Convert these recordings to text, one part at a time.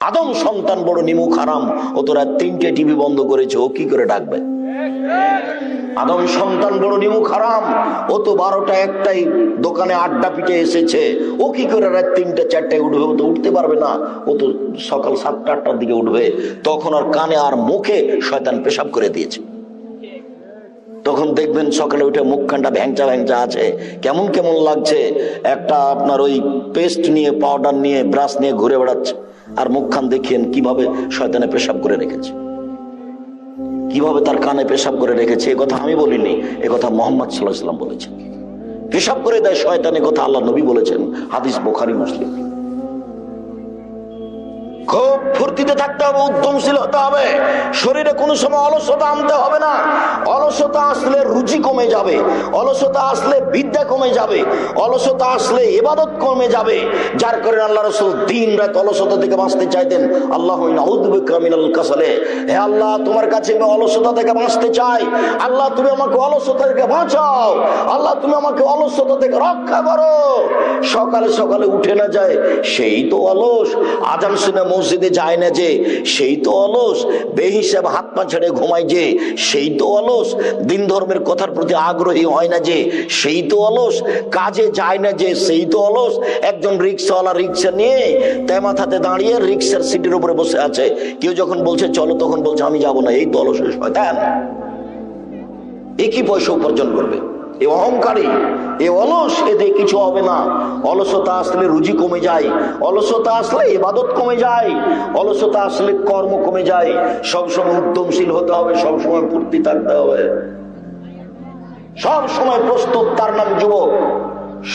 আদম সন্তান বড় নিমুখ হারাম, ও তোরা 3টে টিভি বন্ধ করেছে, ও কি করে ডাকবে? আদম সন্তান বড় নিমুখ হারাম, ও তো 12টা 1টাই দোকানে আড্ডা পিটে এসেছে, ও কি করে রাত 3টে 4টায় উঠবে? ও তো উঠতে পারবে না, ও তো সকাল 7টা 8টার দিকে উঠবে। তখন আর কানে আর মুখে শয়তান পেশাব করে দিয়েছে। তখন দেখবেন সকালে উঠে মুখখানটা ভ্যাংচা ভ্যাংচা আছে, কেমন কেমন লাগছে। একটা আপনার ওই পেস্ট নিয়ে, পাউডার নিয়ে, ব্রাশ নিয়ে ঘুরে বেড়াচ্ছে, আর মুখখান দেখিয়েন কিভাবে শয়তানে পেশাব করে রেখেছে, কিভাবে তার কানে পেশাব করে রেখেছে। এ কথা আমি বলিনি, এ কথা মুহাম্মদ সাল্লাল্লাহু আলাইহি ওয়াসাল্লাম বলেছেন। পেশাব করে দেয় শয়তানে, কথা আল্লাহ নবী বলেছেন, হাদিস বুখারী মুসলিম। খুব ফুর্তিতে থাকতে হবে, উদ্যমশীল হতে হবে, শরীরে কোনো সময় অলসতা আনতে হবে না। অলসতা আসলে রুচি কমে যাবে, অলসতা আসলে বিদ্যা কমে যাবে, অলসতা আসলে ইবাদত কমে যাবে। যার কারণে আল্লাহ রাসূল দিন রাত অলসতা থেকে বাঁচতে চাইতেন। আল্লাহুম্মা আউযু বিকা মিনাল কাসালে, হে আল্লাহ তোমার কাছে আমি অলসতা থেকে বাঁচতে চাই। আল্লাহ তুমি আমাকে অলসতা থেকে বাঁচাও, আল্লাহ তুমি আমাকে অলসতা থেকে রক্ষা করো। সকালে সকালে উঠে না যায়, সেই তো অলস। আজান শুনে মসজিদে যায় না যে, সেই তো অলস। বেহিসাব হাত পা ছেড়ে ঘুমায় যে, সেই তো অলস। দিন ধর্মের কথার প্রতি আগ্রহী হয় না যে, সেই তো অলস। কাজে যায় না যে, সেই তো অলস। একজন রিক্সাওয়ালা রিক্সা নিয়ে তেমাথাতে দাঁড়িয়ে রিক্সার সিটের উপরে বসে আছে, কেউ যখন বলছে চলো, তখন বলছে আমি যাবো না। এই তো অলস শয়তান। একই পয়সা উপার্জন করবে, এ অহংকারী, এ অলস, এতে কিছু হবে না। অলসতা আসলে রুজি কমে যায়, অলসতা আসলে ইবাদত কমে যায়, অলসতা আসলে কর্ম কমে যায়। সবসময় উদ্যমশীল হতে হবে, সবসময় ফুর্তি থাকতে হবে, সব সময় প্রস্তুত, তার নাম যুবক।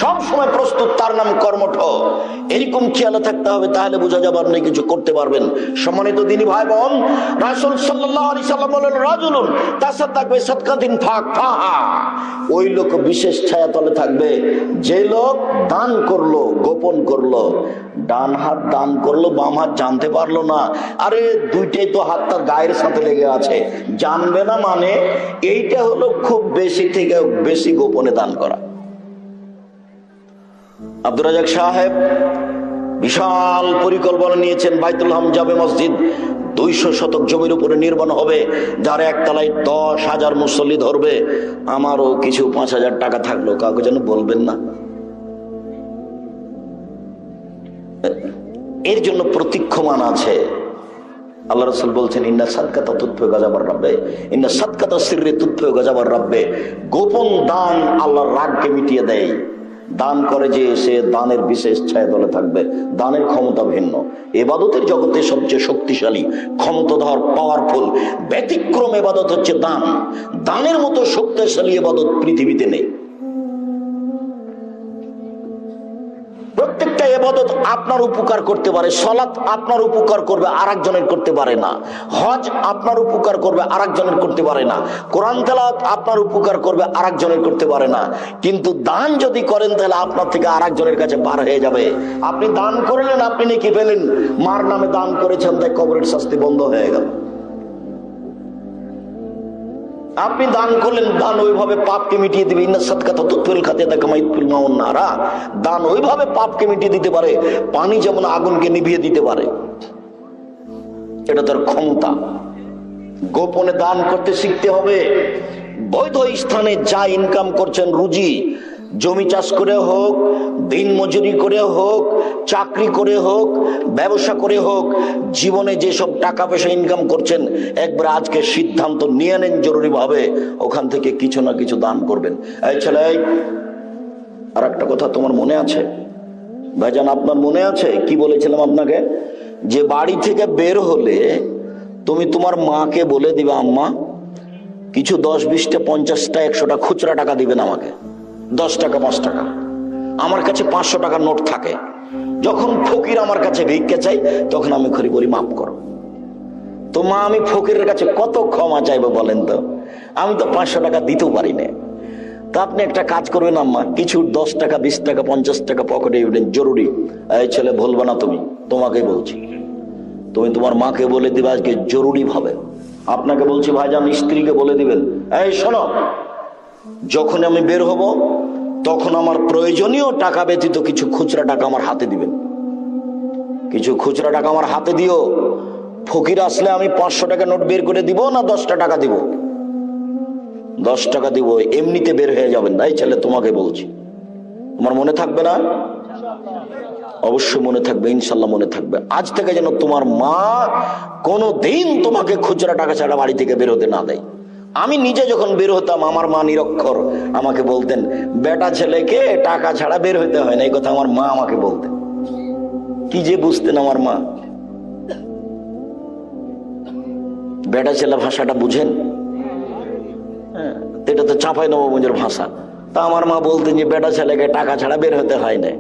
সব সময় প্রস্তুত, তার নাম কর্মঠ। এরকম খেয়াল থাকতে হবে, তাহলে বোঝা যাবে আপনি কিছু করতে পারবেন। সম্মানিত দিনী ভাই বোন, রাসূল সাল্লাল্লাহু আলাইহি সাল্লাম বলেন, রাজুলুন তাসাদ্দাক বিসাদকাতিন ফাকফাহা, ওই লোক বিশেষ ছায়াতলে থাকবে যে লোক দান করলো, গোপন করলো। ডান হাত দান করলো, বাম হাত জানতে পারলো না। আরে দুইটাই তো হাত তার গায়ের সাথে লেগে আছে, জানবে না মানে? এইটা হলো খুব বেশি থেকে বেশি গোপনে দান করা। আব্দুর রাজ্জাক সাহেব বিশাল পরিকল্পনা নিয়েছেন, বাইতুল হাম জামে মসজিদ 200 শতক জমির উপরে নির্মাণ হবে, যার একতলায় 10,000 মুসল্লি ধরবে। আমারও কিছু 5,000 টাকা থাকলো, কাউকে যেন বলবেন না। এর জন্য প্রতীক্ষমান আছে। আল্লাহ রাসূল বলছেন, ইন্না সাদকাতা তুতফিউ গাযাবার রাব্বে, ইন্না সাদকাতা সিররি তুতফিউ গাযাবার রাব্বে। গোপন দান আল্লাহর রাগকে মিটিয়ে দেয়। দান করে যে, সে দানের বিশেষ ছায়াতলে থাকবে। দানের ক্ষমতা ভিন্ন। ইবাদতের জগতে সবচেয়ে শক্তিশালী, ক্ষমতাধর, পাওয়ারফুল, ব্যতিক্রম ইবাদত হচ্ছে দান। দানের মতো শক্তিশালী ইবাদত পৃথিবীতে নেই। প্রত্যেকটা ইবাদত আপনার উপকার করতে পারে। সালাত আপনার উপকার করবে, আরেকজনের করতে পারে না। হজ আপনার উপকার করবে, আরেকজনের করতে পারে না। কোরআন তেলাওয়াত আপনার উপকার করবে, আরেকজনের করতে পারে না। কিন্তু দান যদি করেন, তাহলে আপনার থেকে আরেকজনের কাছে পার হয়ে যাবে। আপনি দান করলেন, আপনি নেকি পেলেন। মার নামে দান করেছেন, তাই কবরের শাস্তি বন্ধ হয়ে গেল। আপনি দান করলেন, দান ওইভাবে পাপকে মিটিয়ে দিবে। ইন্না সাদকাতা তুতফিউল খাতিয়াতা কামা ইতফিউল মাউন নারা। দান ওইভাবে পাপকে মিটিয়ে দিতে পারে, পানি যেমন আগুনকে নিভিয়ে দিতে পারে। এটা তার ক্ষমতা। গোপনে দান করতে শিখতে হবে। বৈধ স্থানে যা ইনকাম করছেন, রুজি, জমি চাষ করে হোক, দিন মজুরি করে হোক, চাকরি করে হোক, ব্যবসা করে হোক, জীবনে যেসব টাকা পয়সা ইনকাম করছেন, একবার আজকে সিদ্ধান্ত নিয়ে নেন জরুরি ভাবে, ওখান থেকে কিছু না কিছু দান করবেন। এই ছেলে, আর একটা কথা তোমার মনে আছে ভাইজান? আপনার মনে আছে কি বলেছিলাম আপনাকে? যে বাড়ি থেকে বের হলে তুমি তোমার মাকে বলে দিবে, আম্মা কিছু 10, 20টা, 50টা, 100টা খুচরা টাকা দিবেন আমাকে। 10 টাকা, 5 টাকা। আমার কাছে 500 টাকার নোট থাকে। যখন ফকির আমার কাছে ভিক্ষা চাই, তখন আমি খরি বলি, মাফ করো। তো মা, আমি ফকিরের কাছে কত ক্ষমা চাইবো বলেন তো? আমি তো 500 টাকা দিতেও পারি না। তা আপনি একটা কাজ করবেন আম্মা, কিছু 10 টাকা, 20 টাকা, 50 টাকা পকেটে উঠেন, জরুরি। এই ছেলে, বলবো না তুমি, তোমাকেই বলছি। তুমি তোমার মাকে বলে দিবে আজকে জরুরি ভাবে। আপনাকে বলছি ভাইজান, স্ত্রীকে বলে দিবেন, এই শোনো, যখন আমি বের হব, তখন আমার প্রয়োজনীয় টাকা ব্যতীত কিছু খুচরা টাকা আমার হাতে দিবেন। কিছু খুচরা টাকা আমার হাতে দিও, ফকির আসলে আমি 500 টাকা নোট বের করে দিব না 10টা টাকা দিব? 10 টাকা দিব, এমনিতে বের হয়ে যাবেন না। এই ছেলে তোমাকে বলছি, তোমার মনে থাকবে না? অবশ্যই মনে থাকবে, ইনশাল্লাহ মনে থাকবে। আজ থেকে যেন তোমার মা কোনো দিন তোমাকে খুচরা টাকা ছাড়া বাড়ি থেকে বের হতে না দেয়। আমি নিজে যখন বের হতাম, আমার মা নিরক্ষর আমাকে বলতেন, বেটা ছেলেকে টাকা ছাড়া বের হইতে হয় না, এই কথা আমার মা আমাকে বলতেন। কি যে বুঝতেন আমার মা। বেটা ছেলে ভাষাটা বুঝেন? হ্যাঁ, এটা তো চাঁপাই নবাবগঞ্জের ভাষা। তা আমার মা বলতেন যে বেটা ছেলেকে টাকা ছাড়া বের হতে হয় না।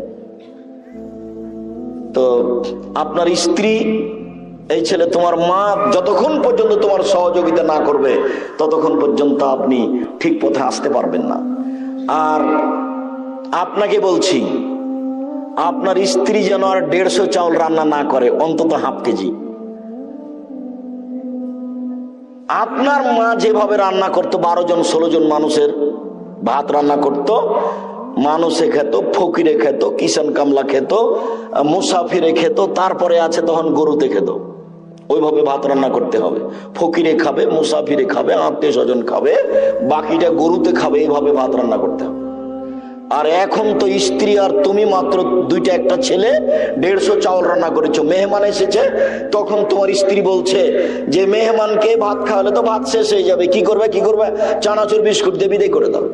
তো আপনার স্ত্রী, এই ছেলে তোমার মা যতক্ষণ পর্যন্ত তোমার সহযোগিতা না করবে ততক্ষণ পর্যন্ত আপনি ঠিক পথে আসতে পারবেন না। আর আপনাকে বলছি, আপনার স্ত্রী যেন আর 150 চাউল রান্না না করে, অন্তত হাফ কেজি। আপনার মা যেভাবে রান্না করতো, 12 জন 16 জন মানুষের ভাত রান্না করতো, মানুষে খেত, ফকিরে খেত, কিষান কামলা খেত, মুসাফিরে খেত, তারপরে আছে তখন গরুতে খেত। ওইভাবে ভাত রান্না করতে হবে। ফকিরে খাবে, মুসাফিরে খাবে, আত্মীয় স্বজন খাবে, বাকিটা গরুতে খাবে, এইভাবে ভাত রান্না করতে হবে। আর এখন তো স্ত্রী আর তুমি মাত্র 2টা, একটা ছেলে, 150 চাউল রান্না করেছো। মেহমান এসেছে, তখন তোমার স্ত্রী বলছে যে মেহমানকে ভাত খাওয়ালে তো ভাত শেষ হয়ে যাবে, কি করবে? চানাচুর বিস্কুট দিয়ে বিদায় করে দাও।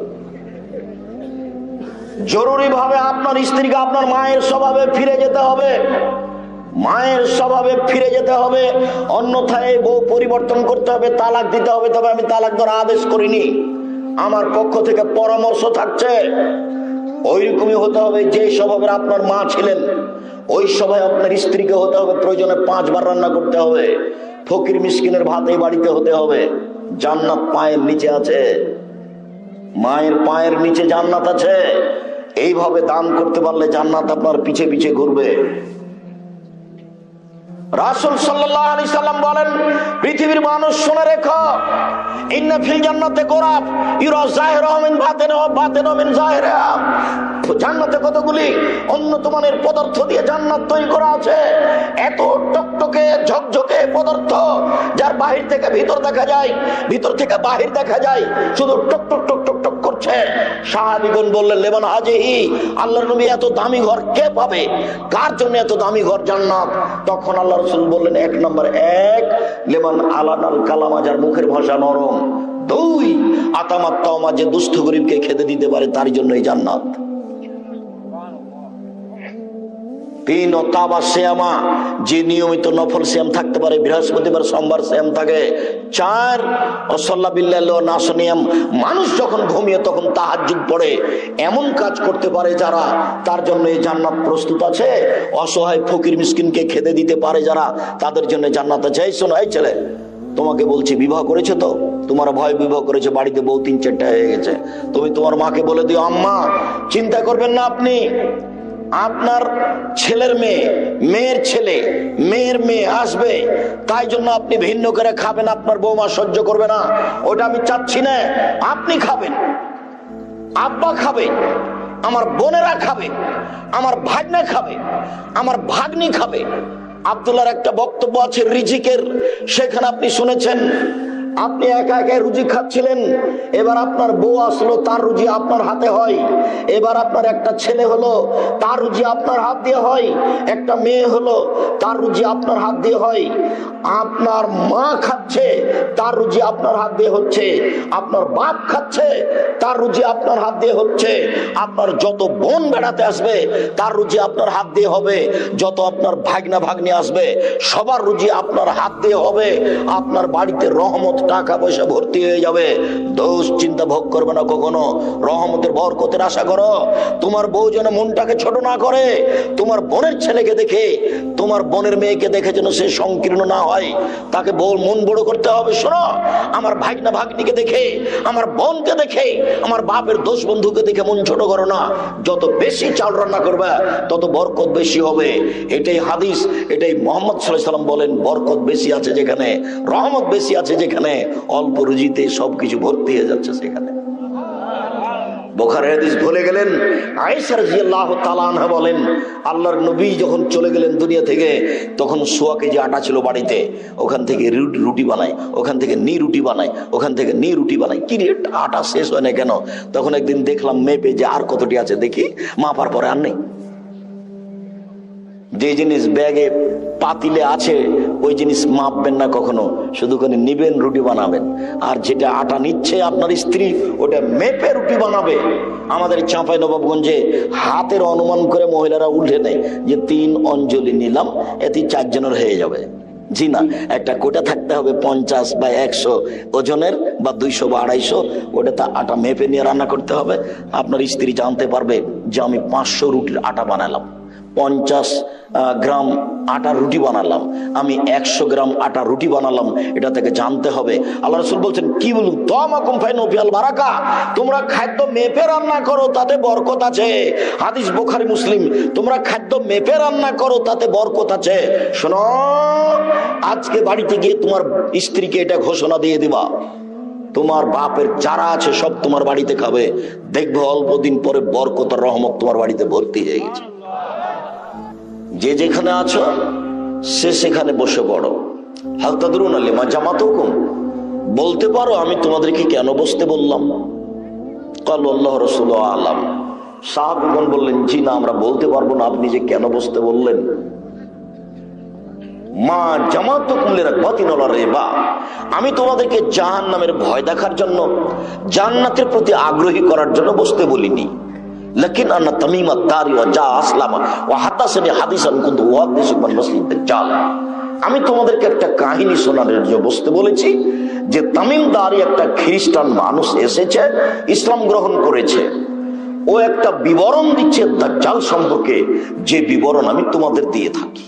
জরুরি ভাবে আপনার স্ত্রীকে আপনার মায়ের স্বভাবে ফিরে যেতে হবে, মায়ের স্বভাবে ফিরে যেতে হবে। অন্যথায় বউ পরিবর্তন করতে হবে, তালাক দিতে হবে। তবে আমি তালাক দেওয়ার আদেশ করিনি, আমার পক্ষ থেকে পরামর্শ থাকছে। ওইরকমই হতে হবে যে স্বভাবের আপনার মা ছিলেন, ওই স্বভাবে আপনার স্ত্রীকে হতে হবে। প্রয়োজনে 5 বার রান্না করতে হবে। ফকির মিসকিনের ভাত এই বাড়িতে হতে হবে। জান্নাত পায়ের নিচে আছে, মায়ের পায়ের নিচে জান্নাত আছে। এইভাবে দান করতে পারলে জান্নাত আপনার পিছে পিছে ঘুরবে। রাসূল সাল্লাল্লাহু আলাইহি সাল্লাম বলেন, পৃথিবীর মানুষ শুনে রেখো, ইন্না ফিল জান্নাতে গোরাফ ইউরা যাহিরুহা মিন বাতিনিহা ওয়া বাতিনুহা মিন যাহিরিহা। জান্নাতে কতগুলি উন্নত মানের পদার্থ দিয়ে জান্নাত তৈরি করা আছে। এত টকটকে ঝকঝকে পদার্থ, যার বাহির থেকে ভিতর দেখা যায়, ভিতর থেকে বাহির দেখা যায়, শুধু টক টক টক টক টক করছে। সাহাবীগণ বললেন, লেমান হাজিহি, আল্লাহর নবী এত দামি ঘর কে পাবে? কার জন্য এত দামি ঘর জান্নাত? তখন আল্লাহ রাসূল বললেন, 1 নম্বর, লেমান আলানাল কালামা, যার মুখের ভাষা নরম। 2 আতামাত তাওমা, যে দুস্থ গরিবকে খেতে দিতে পারে, তার জন্যই জান্নাত। 3 তাবা সিয়ামা, যে নিয়মিত নফল সিয়াম থাকতে পারে, বৃহস্পতিবার সোমবার সিয়াম থাকে। 4 ওয়াসাল্লা বিল্লাহি ওয়া নাসনিয়াম, মানুষ যখন ঘুমিয়ে তখন তাহাজ্জুদ পড়ে, এমন কাজ করতে পারে যারা, তার জন্য এই জান্নাত প্রস্তুত আছে। অসহায় ফকির মিসকিনকে খেতে দিতে পারে যারা, তাদের জন্য জান্নাত আছে। এই শোনো, এই ছেলে, তোমাকে বলছি, বিবাহ করেছো তো? তোমার ভয় বিবাহ করেছে, বাড়িতে বউ 3-4টা হয়ে গেছে। তুমি তোমার মাকে বলে দিও, আম্মা চিন্তা করবেন না, আপনি আপনার ছেলের মেয়ে, মেয়ের ছেলে, মেয়ের মেয়ে আসবে, তাই জন্য আপনি ভিন্ন করে খাবেন, আপনার বৌমা সহ্য করবে না, ওটা আমি চাচ্ছি না। আপনি খাবেন, আব্বা খাবে, আমার বোনেরা খাবে, আমার ভাগ্নে খাবে, আমার ভাগ্নি খাবে। আব্দুল্লাহর একটা বক্তব্য আছে রিজিকের, সেখানে আপনি শুনেছেন, আপনি একা একা রুজি খাচ্ছিলেন, এবার আপনার বউ আসলো, তার রুজি আপনার হাতে হয়। এবার আপনার একটা ছেলে হলো, তার রুজি আপনার হাত দিয়ে হয়। একটা মেয়ে হলো, তার রুজি আপনার হাত দিয়ে হয়। আপনার মা খাচ্ছে, তার রুজি আপনার হাত দিয়ে হচ্ছে। আপনার বাপ খাচ্ছে, তার রুজি আপনার হাত দিয়ে হচ্ছে। আপনার যত বোন বেড়াতে আসবে, তার রুজি আপনার হাত দিয়ে হবে। যত আপনার ভাগনা ভাগ্নি আসবে, সবার রুজি আপনার হাত দিয়ে হবে। আপনার বাড়িতে রহমত, টাকা পয়সা ভর্তি হয়ে যাবে। দোষ চিন্তা ভোগ করবে না কখনো, রহমতের বরকতের আশা করো। তোমার বউ যেন মনটাকে ছোট না করে, তোমার বোনের ছেলেকে দেখে, তোমার বোনের মেয়েকে দেখে যেন সে সংকীর্ণ না হয়, তাকে মন বড় করতে হবে। শোনো, আমার ভাগনা ভাগ্নিকে দেখে, আমার বোনকে দেখে, আমার বাপের দোষ বন্ধুকে দেখে মন ছোট করো না। যত বেশি চাল রান্না করবে, তত বরকত বেশি হবে। এটাই হাদিস, এটাই মুহাম্মদ সাল্লাল্লাহু আলাইহি ওয়াসাল্লাম বলেন, বরকত বেশি আছে যেখানে, রহমত বেশি আছে যেখানে, অল্প রুজিতে সবকিছু ভর্তি হয়ে যাচ্ছে সেখানে। বুখারীর হাদিস ভুলে গেলেন? আয়েশা রাদিয়াল্লাহু তাআলা আনহা বলেন, আল্লাহর নবী যখন চলে গেলেন দুনিয়া থেকে, তখন সোয়া কেজি আটা ছিল বাড়িতে, ওখান থেকে রুটি বানাই, ওখান থেকে রুটি বানাই, ওখান থেকে রুটি বানাই। কি রে, আটা শেষ হয় না কেন? তখন একদিন দেখলাম মেপে যে আর কতটি আছে, দেখি মাপার পরে আর নেই। যে জিনিস ব্যাগে পাতিলে আছে ওই জিনিস মাপবেন না কখনো, শুধু করে নিবেন, রুটি বানাবেন। আর যেটা আটা নিচ্ছে আপনার স্ত্রী, ওটা মেপে রুটি বানাবে। আমাদের চাঁপাই নবাবগঞ্জে হাতের অনুমান করে মহিলারা উঠে নেয় যে 3 অঞ্জলি নিলাম, এতে 4 জনের হয়ে যাবে। জি না, একটা কোটা থাকতে হবে 50 বা 100 ওজনের, বা 200 বা 250, ওটা আটা মেপে নিয়ে রান্না করতে হবে। আপনার স্ত্রী জানতে পারবে যে আমি 500 রুটির আটা বানালাম, 50 গ্রাম আটা রুটি বানালাম, আমি 100 গ্রাম আটা রুটি বানালাম, এটা থেকে জানতে হবে। আল্লাহ রাসূল বলছেন, কি বলুন, তামাকুম ফাইনু ফিল বারাকা, তোমরা খাদ্য মেপে রান্না করো, তাতে বরকত আছে। হাদিস বুখারী মুসলিম। তোমরা খাদ্য মেপে রান্না করো, তাতে বরকত আছে। শোনো, আজকে বাড়িতে গিয়ে তোমার স্ত্রীকে এটা ঘোষণা দিয়ে দিবা, তোমার বাপের যারা আছে সব তোমার বাড়িতে খাবে, দেখবে অল্প দিন পরে বরকত আর রহমত তোমার বাড়িতে ভর্তি হয়ে গেছে। যে যেখানে আছো সে সেখানে বসে পড়ো। হাল তাদরুনা লিমা জামাতুকুম, বলতে পারো আমি তোমাদেরকে কেন বসতে বললাম? ক্বালু আল্লাহু রাসূলুহু আ'লাম। সাহাবীগণ বললেন, জি না, আমরা বলতে পারবো না আপনি যে কেন বসতে বললেন। মা জামাতুকুম লিরাগবাতিন ওয়া রিবা, আমি তোমাদেরকে জাহান্নামের ভয় দেখার জন্য, জান্নাতের প্রতি আগ্রহী করার জন্য বসতে বলিনি। লাকিন আন্না তামিম আদ-দারি ওয়া জা আসলামা ওয়া হাদাসানি হাদিসান কুনতু উহাদ্দিসু মান মাসিহ দাজ্জাল, আমি তোমাদেরকে একটা কাহিনী শোনানোর জন্য বসতে বলেছি যে তামিম দারি একটা খ্রিস্টান মানুষ এসেছে, ইসলাম গ্রহণ করেছে, ও একটা বিবরণ দিচ্ছে দাজ্জাল সম্পর্কে, যে বিবরণ আমি তোমাদের দিয়ে থাকি।